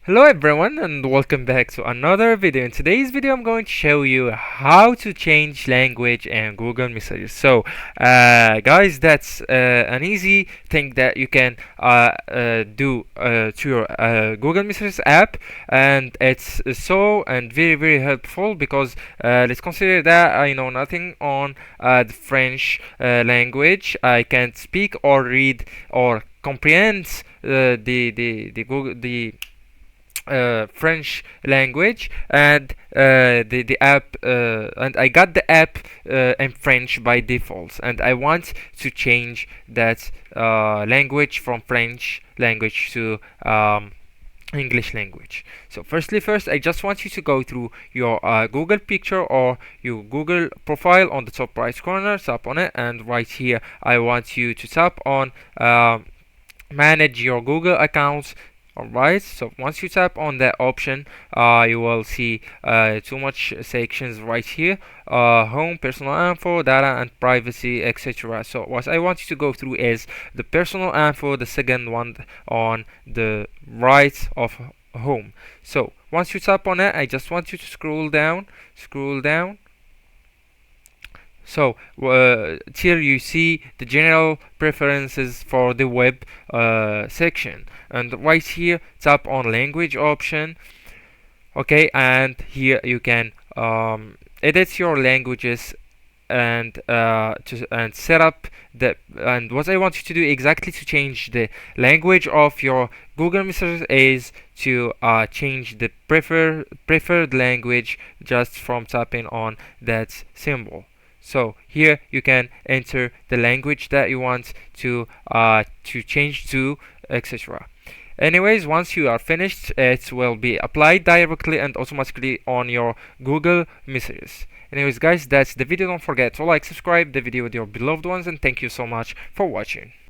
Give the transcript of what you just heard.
Hello everyone and welcome back to another video. In today's video I'm going to show you how to change language in Google Messages. Guys, that's an easy thing that you can do to your Google Messages app, and it's so and very helpful because let's consider that I know nothing on the French language. I can't speak or read or comprehend the Google the French language, and the app and I got the app in French by default, and I want to change that language from French language to English language. So first, I just want you to go through your Google picture or your Google profile on the top right corner, tap on it, and right here I want you to tap on manage your Google accounts. Alright, so once you tap on that option, you will see too much sections right here: home, personal info, data, and privacy, etc. So what I want you to go through is the personal info, the second one on the right of home. So once you tap on it, I just want you to scroll down. So here you see the general preferences for the web section, and right here tap on language option. Okay, and here you can edit your languages and set up the, and what I want you to do exactly to change the language of your Google Messages is to change the preferred language just from tapping on that symbol. So here you can enter the language that you want to change to, etc. Anyways, once you are finished, it will be applied directly and automatically on your Google Messages. Anyways, guys, that's the video. Don't forget to like, subscribe the video with your beloved ones, and thank you so much for watching.